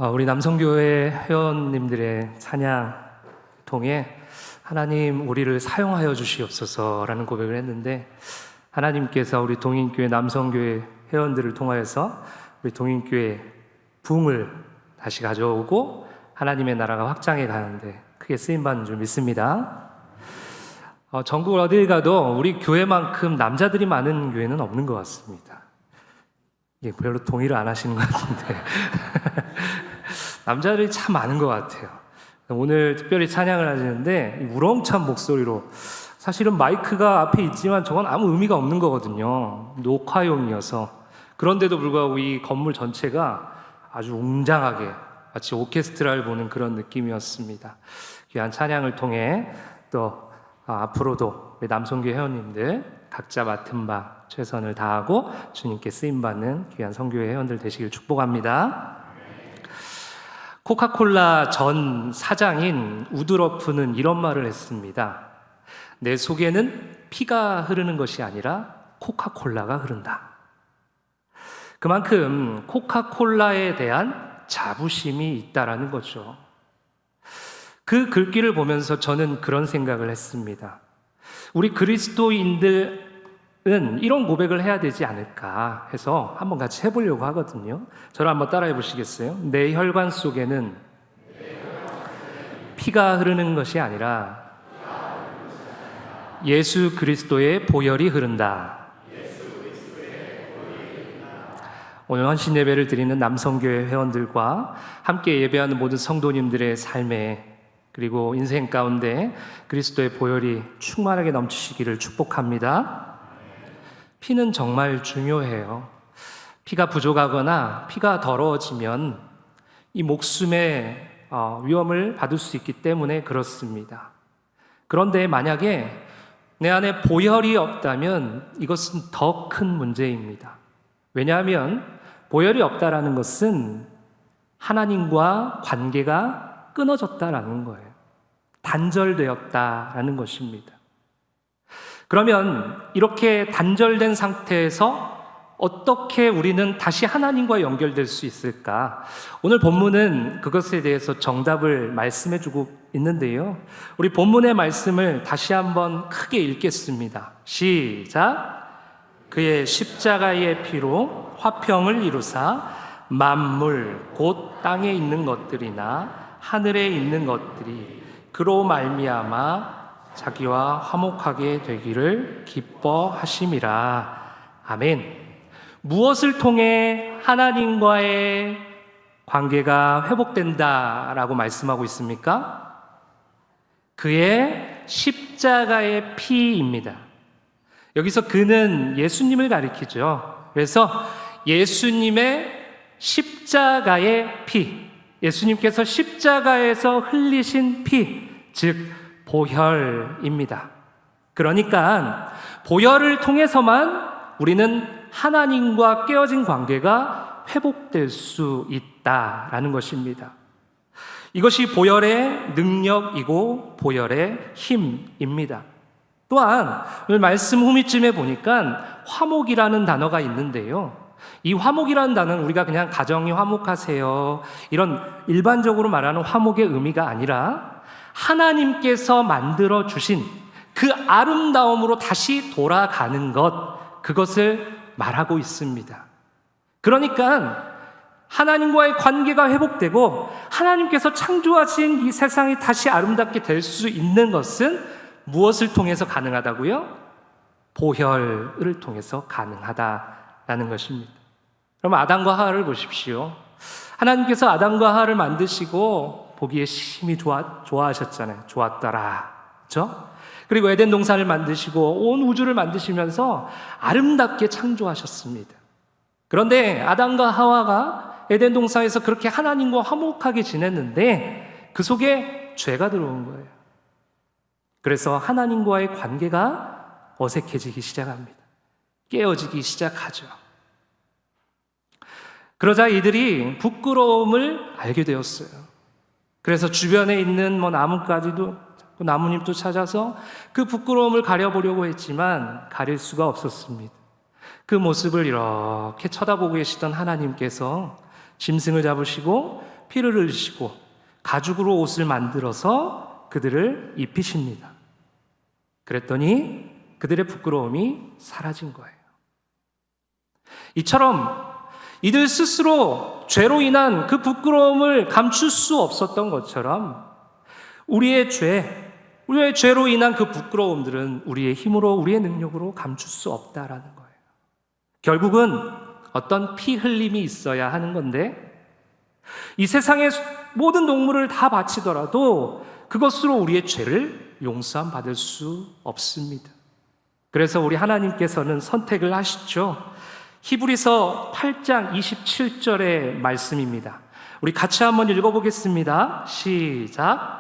우리 남성교회 회원님들의 찬양 통해 하나님 우리를 사용하여 주시옵소서라는 고백을 했는데, 하나님께서 우리 동인교회 남성교회 회원들을 통하여서 우리 동인교회 부흥을 다시 가져오고 하나님의 나라가 확장해 가는데 크게 쓰임받는 줄 믿습니다. 전국 어딜 가도 우리 교회만큼 남자들이 많은 교회는 없는 것 같습니다. 별로 동의를 안 하시는 것 같은데 남자들이 참 많은 것 같아요. 오늘 특별히 찬양을 하시는데 우렁찬 목소리로, 사실은 마이크가 앞에 있지만 저건 아무 의미가 없는 거거든요. 녹화용이어서. 그런데도 불구하고 이 건물 전체가 아주 웅장하게 마치 오케스트라를 보는 그런 느낌이었습니다. 귀한 찬양을 통해 또 앞으로도 우리 남성교회 회원님들 각자 맡은 바 최선을 다하고 주님께 쓰임받는 귀한 성교회 회원들 되시길 축복합니다. 코카콜라 전 사장인 우드러프는 이런 말을 했습니다. 내 속에는 피가 흐르는 것이 아니라 코카콜라가 흐른다. 그만큼 코카콜라에 대한 자부심이 있다라는 거죠. 그 글귀를 보면서 저는 그런 생각을 했습니다. 우리 그리스도인들은 이런 고백을 해야 되지 않을까 해서 한번 같이 해보려고 하거든요. 저를 한번 따라해 보시겠어요? 내 혈관 속에는 피가 흐르는 것이 아니라 예수 그리스도의 보혈이 흐른다. 오늘 헌신 예배를 드리는 남성교회 회원들과 함께 예배하는 모든 성도님들의 삶에, 그리고 인생 가운데 그리스도의 보혈이 충만하게 넘치시기를 축복합니다. 피는 정말 중요해요. 피가 부족하거나 피가 더러워지면 이 목숨의 위험을 받을 수 있기 때문에 그렇습니다. 그런데 만약에 내 안에 보혈이 없다면 이것은 더 큰 문제입니다. 왜냐하면 보혈이 없다라는 것은 하나님과 관계가 끊어졌다라는 거예요. 단절되었다라는 것입니다. 그러면 이렇게 단절된 상태에서 어떻게 우리는 다시 하나님과 연결될 수 있을까? 오늘 본문은 그것에 대해서 정답을 말씀해 주고 있는데요. 우리 본문의 말씀을 다시 한번 크게 읽겠습니다. 시작! 그의 십자가의 피로 화평을 이루사 만물 곧 땅에 있는 것들이나 하늘에 있는 것들이 그로 말미암아 자기와 화목하게 되기를 기뻐하심이라. 아멘. 무엇을 통해 하나님과의 관계가 회복된다라고 말씀하고 있습니까? 그의 십자가의 피입니다. 여기서 그는 예수님을 가리키죠. 그래서 예수님의 십자가의 피, 예수님께서 십자가에서 흘리신 피, 즉 보혈입니다. 그러니까 보혈을 통해서만 우리는 하나님과 깨어진 관계가 회복될 수 있다라는 것입니다. 이것이 보혈의 능력이고 보혈의 힘입니다. 또한 오늘 말씀 후미쯤에 보니까 화목이라는 단어가 있는데요. 이 화목이라는 단어는 우리가 그냥 가정이 화목하세요, 이런 일반적으로 말하는 화목의 의미가 아니라 하나님께서 만들어 주신 그 아름다움으로 다시 돌아가는 것, 그것을 말하고 있습니다. 그러니까 하나님과의 관계가 회복되고 하나님께서 창조하신 이 세상이 다시 아름답게 될 수 있는 것은 무엇을 통해서 가능하다고요? 보혈을 통해서 가능하다라는 것입니다. 그럼 아담과 하와를 보십시오. 하나님께서 아담과 하와를 만드시고 보기에 심히 좋아하셨잖아요. 좋았더라. 그렇죠? 그리고 에덴 동산을 만드시고 온 우주를 만드시면서 아름답게 창조하셨습니다. 그런데 아담과 하와가 에덴 동산에서 그렇게 하나님과 화목하게 지냈는데 그 속에 죄가 들어온 거예요. 그래서 하나님과의 관계가 어색해지기 시작합니다. 깨어지기 시작하죠. 그러자 이들이 부끄러움을 알게 되었어요. 그래서 주변에 있는 나뭇가지도, 나뭇잎도 찾아서 그 부끄러움을 가려보려고 했지만 가릴 수가 없었습니다. 그 모습을 이렇게 쳐다보고 계시던 하나님께서 짐승을 잡으시고 피를 흘리시고 가죽으로 옷을 만들어서 그들을 입히십니다. 그랬더니 그들의 부끄러움이 사라진 거예요. 이처럼 이들 스스로 죄로 인한 그 부끄러움을 감출 수 없었던 것처럼 우리의 죄로 인한 그 부끄러움들은 우리의 힘으로, 우리의 능력으로 감출 수 없다라는 거예요. 결국은 어떤 피 흘림이 있어야 하는 건데, 이 세상의 모든 동물을 다 바치더라도 그것으로 우리의 죄를 용서함 받을 수 없습니다. 그래서 우리 하나님께서는 선택을 하시죠. 히브리서 8장 27절의 말씀입니다. 우리 같이 한번 읽어보겠습니다. 시작.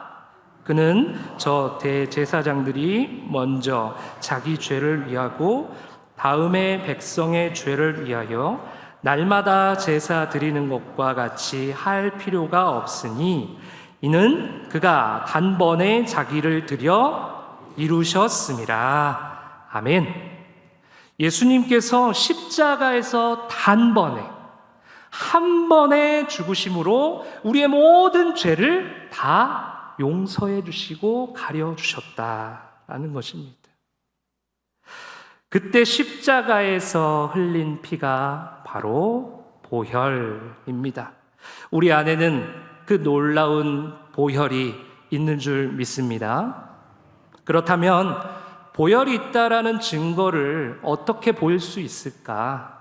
그는 저 대제사장들이 먼저 자기 죄를 위하고 다음에 백성의 죄를 위하여 날마다 제사 드리는 것과 같이 할 필요가 없으니 이는 그가 단번에 자기를 드려 이루셨음이라. 아멘. 예수님께서 십자가에서 단번에, 한 번의 죽으심으로 우리의 모든 죄를 다 용서해 주시고 가려 주셨다라는 것입니다. 그때 십자가에서 흘린 피가 바로 보혈입니다. 우리 안에는 그 놀라운 보혈이 있는 줄 믿습니다. 그렇다면 보혈이 있다라는 증거를 어떻게 보일 수 있을까?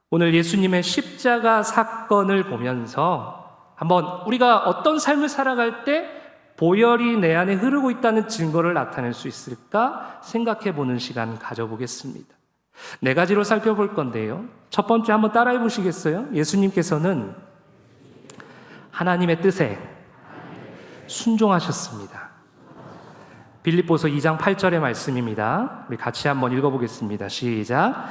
오늘 예수님의 십자가 사건을 보면서 한번 우리가 어떤 삶을 살아갈 때 보혈이 내 안에 흐르고 있다는 증거를 나타낼 수 있을까 생각해 보는 시간 가져보겠습니다. 4가지로 살펴볼 건데요. 첫 번째 한번 따라해 보시겠어요? 예수님께서는 하나님의 뜻에 순종하셨습니다. 빌립보서 2장 8절의 말씀입니다. 우리 같이 한번 읽어보겠습니다. 시작.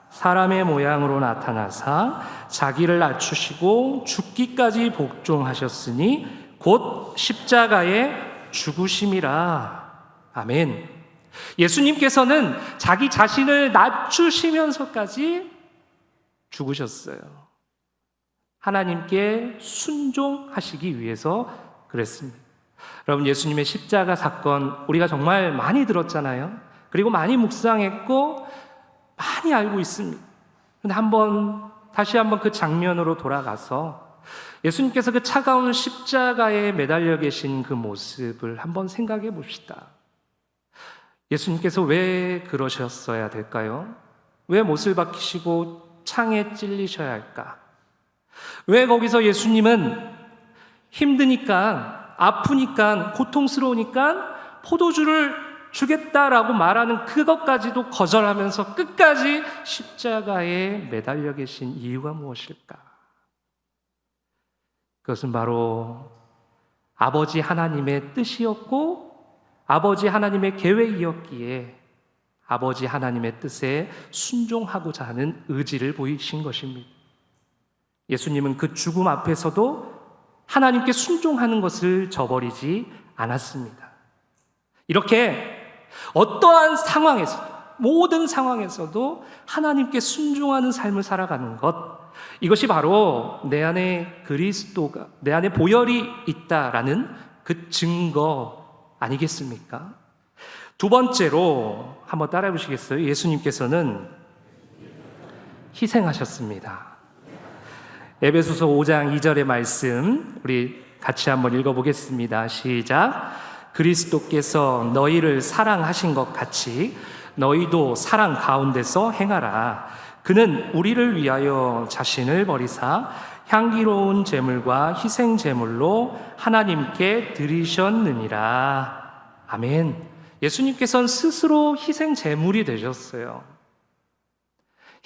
사람의 모양으로 나타나사 자기를 낮추시고 죽기까지 복종하셨으니 곧 십자가의 죽으심이라. 아멘. 예수님께서는 자기 자신을 낮추시면서까지 죽으셨어요. 하나님께 순종하시기 위해서 그랬습니다. 여러분, 예수님의 십자가 사건 우리가 정말 많이 들었잖아요. 그리고 많이 묵상했고 많이 알고 있습니다. 그런데 다시 한번 그 장면으로 돌아가서 예수님께서 그 차가운 십자가에 매달려 계신 그 모습을 한번 생각해 봅시다. 예수님께서 왜 그러셨어야 될까요? 왜 못을 박히시고 창에 찔리셔야 할까? 왜 거기서 예수님은 힘드니까, 아프니까, 고통스러우니까 포도주를 주겠다라고 말하는 그것까지도 거절하면서 끝까지 십자가에 매달려 계신 이유가 무엇일까? 그것은 바로 아버지 하나님의 뜻이었고 아버지 하나님의 계획이었기에 아버지 하나님의 뜻에 순종하고자 하는 의지를 보이신 것입니다. 예수님은 그 죽음 앞에서도 하나님께 순종하는 것을 저버리지 않았습니다. 이렇게 어떠한 상황에서도, 모든 상황에서도 하나님께 순종하는 삶을 살아가는 것, 이것이 바로 내 안에 그리스도가, 내 안에 보혈이 있다라는 그 증거 아니겠습니까? 두 번째로 한번 따라해 보시겠어요? 예수님께서는 희생하셨습니다. 에베소서 5장 2절의 말씀 우리 같이 한번 읽어보겠습니다. 시작. 그리스도께서 너희를 사랑하신 것 같이 너희도 사랑 가운데서 행하라. 그는 우리를 위하여 자신을 버리사 향기로운 제물과 희생 제물로 하나님께 드리셨느니라. 아멘. 예수님께서는 스스로 희생 제물이 되셨어요.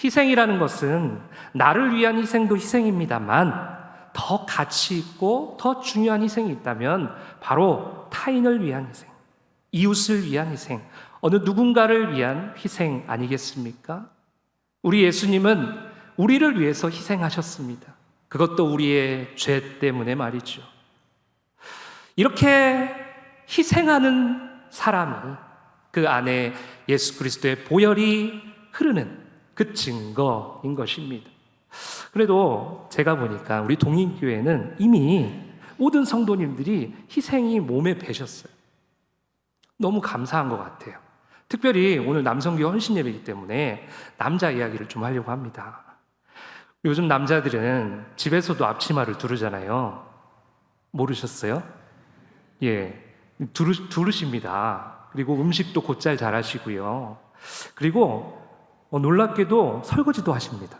희생이라는 것은 나를 위한 희생도 희생입니다만 더 가치 있고 더 중요한 희생이 있다면 바로 타인을 위한 희생, 이웃을 위한 희생, 어느 누군가를 위한 희생 아니겠습니까? 우리 예수님은 우리를 위해서 희생하셨습니다. 그것도 우리의 죄 때문에 말이죠. 이렇게 희생하는 사람이 그 안에 예수 그리스도의 보혈이 흐르는 그 증거인 것입니다. 그래도 제가 보니까 우리 동인교회는 이미 모든 성도님들이 희생이 몸에 배셨어요. 너무 감사한 것 같아요. 특별히 오늘 남성교회 헌신 예배이기 때문에 남자 이야기를 좀 하려고 합니다. 요즘 남자들은 집에서도 앞치마를 두르잖아요. 모르셨어요? 예, 두르십니다. 그리고 음식도 곧잘 잘하시고요. 그리고 놀랍게도 설거지도 하십니다.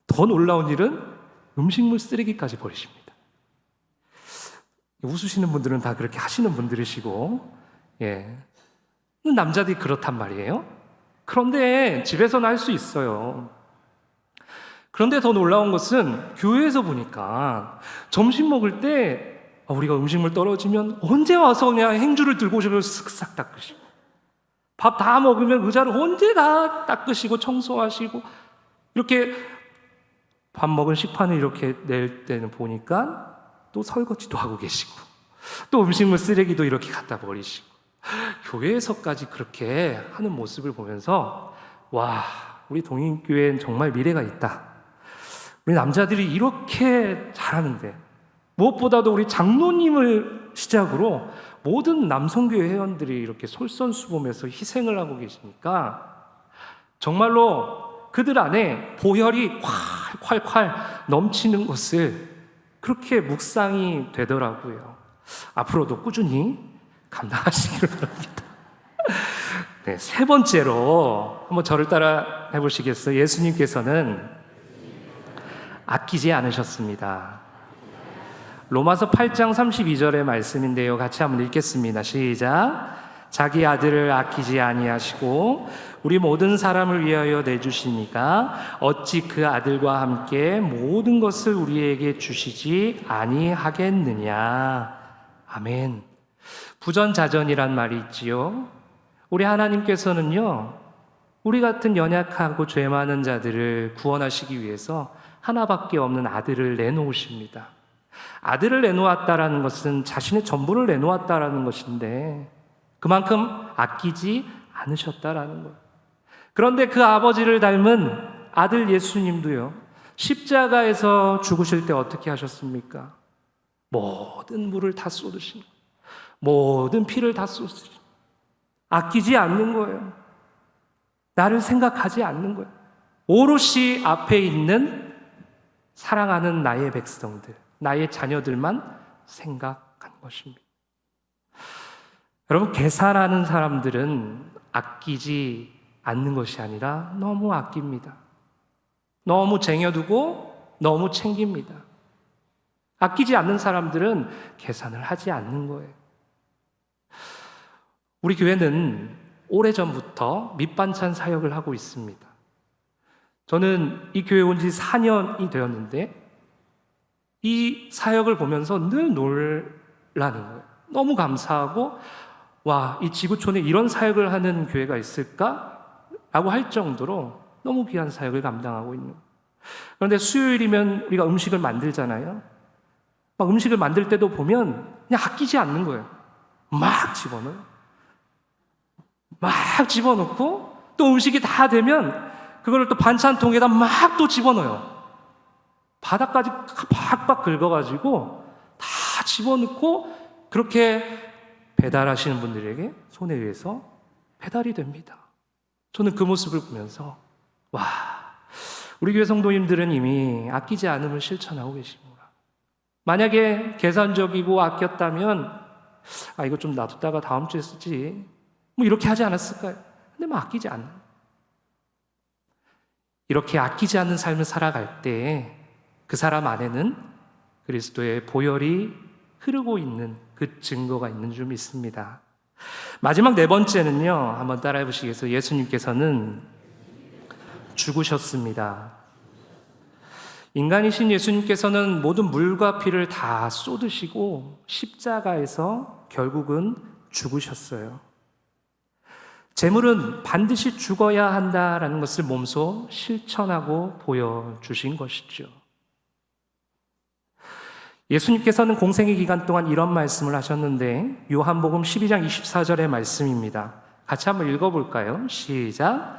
더 놀라운 일은 음식물 쓰레기까지 버리십니다. 웃으시는 분들은 다 그렇게 하시는 분들이시고, 예, 남자들이 그렇단 말이에요. 그런데 집에서는 할 수 있어요. 그런데 더 놀라운 것은 교회에서 보니까 점심 먹을 때 우리가 음식물 떨어지면 언제 와서 그냥 행주를 들고 오셔서 쓱싹 닦으시고, 밥 다 먹으면 의자를 언제 다 닦으시고 청소하시고, 이렇게 밥 먹은 식판을 이렇게 낼 때는 보니까 또 설거지도 하고 계시고, 또 음식물 쓰레기도 이렇게 갖다 버리시고, 교회에서까지 그렇게 하는 모습을 보면서 와, 우리 동인교회는 정말 미래가 있다. 우리 남자들이 이렇게 잘하는데, 무엇보다도 우리 장로님을 시작으로 모든 남성교회 회원들이 이렇게 솔선수범해서 희생을 하고 계시니까 정말로 그들 안에 보혈이 콸콸콸 넘치는 것을 그렇게 묵상이 되더라고요. 앞으로도 꾸준히 감당하시기를 바랍니다. 네, 세 번째로 한번 저를 따라 해보시겠어요? 예수님께서는 아끼지 않으셨습니다. 로마서 8장 32절의 말씀인데요, 같이 한번 읽겠습니다. 시작. 자기 아들을 아끼지 아니하시고 우리 모든 사람을 위하여 내주시니까 어찌 그 아들과 함께 모든 것을 우리에게 주시지 아니하겠느냐. 아멘. 부전자전이란 말이 있지요. 우리 하나님께서는요, 우리 같은 연약하고 죄 많은 자들을 구원하시기 위해서 하나밖에 없는 아들을 내놓으십니다. 아들을 내놓았다라는 것은 자신의 전부를 내놓았다라는 것인데 그만큼 아끼지 않으셨다라는 거예요. 그런데 그 아버지를 닮은 아들 예수님도요, 십자가에서 죽으실 때 어떻게 하셨습니까? 모든 물을 다 쏟으신 거예요. 모든 피를 다 쏟으신 거예요. 아끼지 않는 거예요. 나를 생각하지 않는 거예요. 오롯이 앞에 있는 사랑하는 나의 백성들, 나의 자녀들만 생각한 것입니다. 여러분, 계산하는 사람들은 아끼지 않는 것이 아니라 너무 아낍니다. 너무 쟁여두고 너무 챙깁니다. 아끼지 않는 사람들은 계산을 하지 않는 거예요. 우리 교회는 오래전부터 밑반찬 사역을 하고 있습니다. 저는 이 교회 온 지 4년이 되었는데 이 사역을 보면서 늘 놀라는 거예요. 너무 감사하고, 와, 이 지구촌에 이런 사역을 하는 교회가 있을까? 라고 할 정도로 너무 귀한 사역을 감당하고 있는 거예요. 그런데 수요일이면 우리가 음식을 만들잖아요. 막 음식을 만들 때도 보면 그냥 아끼지 않는 거예요. 막 집어넣어요. 막 집어넣고 또 음식이 다 되면 그거를 또 반찬통에다 막 또 집어넣어요. 바닥까지 박박 긁어가지고 다 집어넣고 그렇게 배달하시는 분들에게 손에 의해서 배달이 됩니다. 저는 그 모습을 보면서 와, 우리 교회 성도님들은 이미 아끼지 않음을 실천하고 계십니다. 만약에 계산적이고 아꼈다면 이거 좀 놔뒀다가 다음 주에 쓰지, 뭐 이렇게 하지 않았을까요? 근데 뭐 아끼지 않는, 이렇게 아끼지 않는 삶을 살아갈 때 그 사람 안에는 그리스도의 보혈이 흐르고 있는 그 증거가 있는 줄 믿습니다. 마지막 네 번째는요, 한번 따라해 보시겠어요? 예수님께서는 죽으셨습니다. 인간이신 예수님께서는 모든 물과 피를 다 쏟으시고 십자가에서 결국은 죽으셨어요. 제물은 반드시 죽어야 한다라는 것을 몸소 실천하고 보여주신 것이죠. 예수님께서는 공생의 기간 동안 이런 말씀을 하셨는데 요한복음 12장 24절의 말씀입니다. 같이 한번 읽어볼까요? 시작.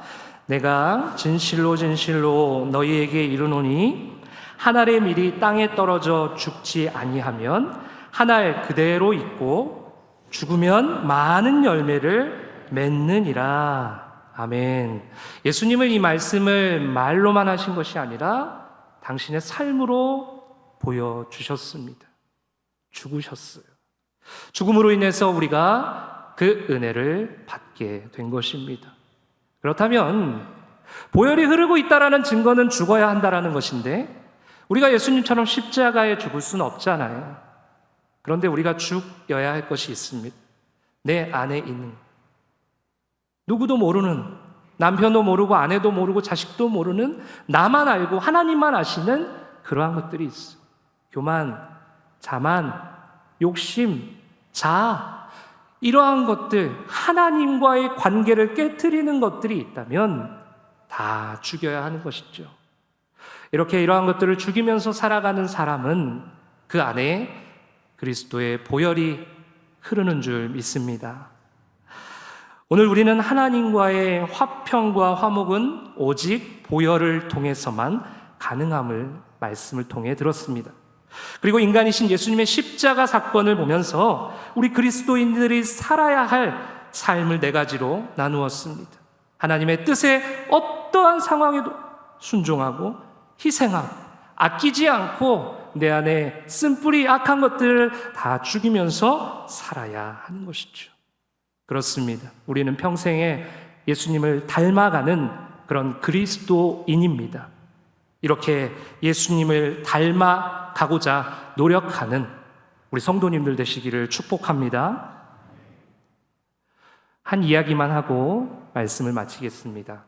내가 진실로 진실로 너희에게 이르노니 한 알의 밀이 땅에 떨어져 죽지 아니하면 한 알 그대로 있고 죽으면 많은 열매를 맺느니라. 아멘. 예수님은 이 말씀을 말로만 하신 것이 아니라 당신의 삶으로 보여주셨습니다. 죽으셨어요. 죽음으로 인해서 우리가 그 은혜를 받게 된 것입니다. 그렇다면 보혈이 흐르고 있다라는 증거는 죽어야 한다라는 것인데 우리가 예수님처럼 십자가에 죽을 수는 없잖아요. 그런데 우리가 죽여야 할 것이 있습니다. 내 안에 있는 누구도 모르는, 남편도 모르고 아내도 모르고 자식도 모르는, 나만 알고 하나님만 아시는 그러한 것들이 있어. 교만, 자만, 욕심, 자아, 이러한 것들, 하나님과의 관계를 깨트리는 것들이 있다면 다 죽여야 하는 것이죠. 이렇게 이러한 것들을 죽이면서 살아가는 사람은 그 안에 그리스도의 보혈이 흐르는 줄 믿습니다. 오늘 우리는 하나님과의 화평과 화목은 오직 보혈을 통해서만 가능함을 말씀을 통해 들었습니다. 그리고 인간이신 예수님의 십자가 사건을 보면서 우리 그리스도인들이 살아야 할 삶을 네 가지로 나누었습니다. 하나님의 뜻에 어떠한 상황에도 순종하고 희생하고 아끼지 않고 내 안에 쓴뿌리 악한 것들을 다 죽이면서 살아야 하는 것이죠. 그렇습니다. 우리는 평생에 예수님을 닮아가는 그런 그리스도인입니다. 이렇게 예수님을 닮아가고자 노력하는 우리 성도님들 되시기를 축복합니다. 한 이야기만 하고 말씀을 마치겠습니다.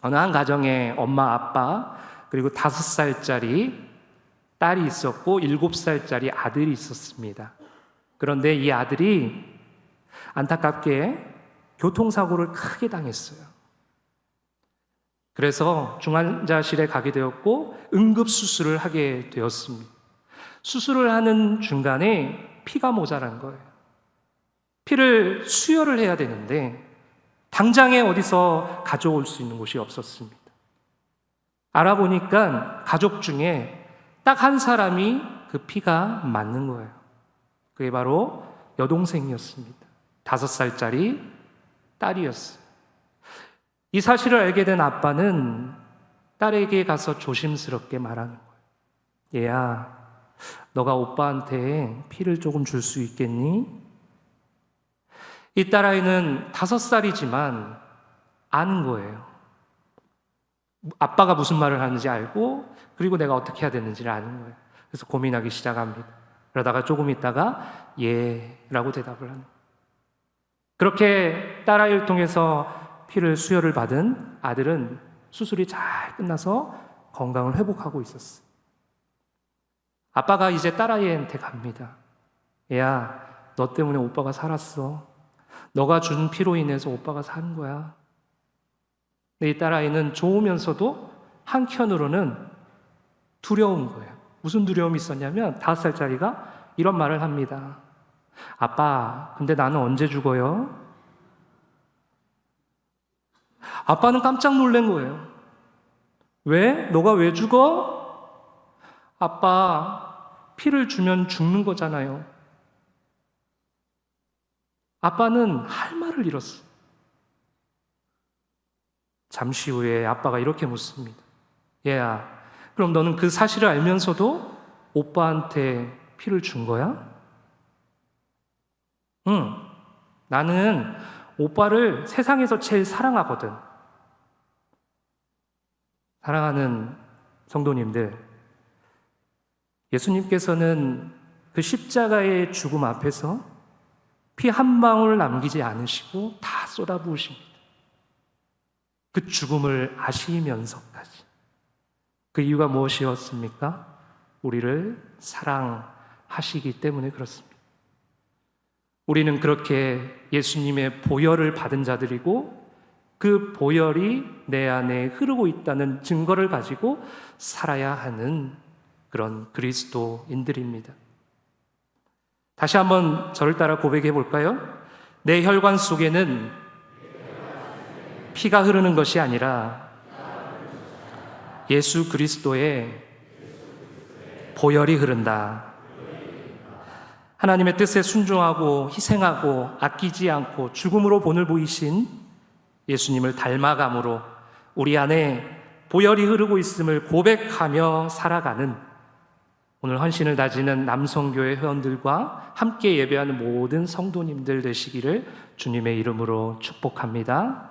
어느 한 가정에 엄마, 아빠, 그리고 5살짜리 딸이 있었고 7살짜리 아들이 있었습니다. 그런데 이 아들이 안타깝게 교통사고를 크게 당했어요. 그래서 중환자실에 가게 되었고 응급수술을 하게 되었습니다. 수술을 하는 중간에 피가 모자란 거예요. 피를 수혈을 해야 되는데 당장에 어디서 가져올 수 있는 곳이 없었습니다. 알아보니까 가족 중에 딱 한 사람이 그 피가 맞는 거예요. 그게 바로 여동생이었습니다. 5살짜리 딸이었어요. 이 사실을 알게 된 아빠는 딸에게 가서 조심스럽게 말하는 거예요. 얘야, 너가 오빠한테 피를 조금 줄 수 있겠니? 이 딸아이는 5살이지만 아는 거예요. 아빠가 무슨 말을 하는지 알고 그리고 내가 어떻게 해야 되는지를 아는 거예요. 그래서 고민하기 시작합니다. 그러다가 조금 있다가 예라고 대답을 하는 거예요. 그렇게 딸아이를 통해서 피를 수혈을 받은 아들은 수술이 잘 끝나서 건강을 회복하고 있었어요. 아빠가 이제 딸아이한테 갑니다. 얘야, 너 때문에 오빠가 살았어. 너가 준 피로 인해서 오빠가 산 거야. 근데 이 딸아이는 좋으면서도 한켠으로는 두려운 거예요. 무슨 두려움이 있었냐면 5살짜리가 이런 말을 합니다. 아빠, 근데 나는 언제 죽어요? 아빠는 깜짝 놀란 거예요. 왜? 너가 왜 죽어? 아빠, 피를 주면 죽는 거잖아요. 아빠는 할 말을 잃었어. 잠시 후에 아빠가 이렇게 묻습니다. 얘야, 그럼 너는 그 사실을 알면서도 오빠한테 피를 준 거야? 응, 나는 오빠를 세상에서 제일 사랑하거든. 사랑하는 성도님들, 예수님께서는 그 십자가의 죽음 앞에서 피 한 방울 남기지 않으시고 다 쏟아부으십니다. 그 죽음을 아시면서까지. 그 이유가 무엇이었습니까? 우리를 사랑하시기 때문에 그렇습니다. 우리는 그렇게 예수님의 보혈을 받은 자들이고 그 보혈이 내 안에 흐르고 있다는 증거를 가지고 살아야 하는 그런 그리스도인들입니다. 다시 한번 저를 따라 고백해 볼까요? 내 혈관 속에는 피가 흐르는 것이 아니라 예수 그리스도의 보혈이 흐른다. 하나님의 뜻에 순종하고 희생하고 아끼지 않고 죽음으로 본을 보이신 예수님을 닮아감으로 우리 안에 보혈이 흐르고 있음을 고백하며 살아가는 오늘 헌신을 다지는 남성교회 회원들과 함께 예배하는 모든 성도님들 되시기를 주님의 이름으로 축복합니다.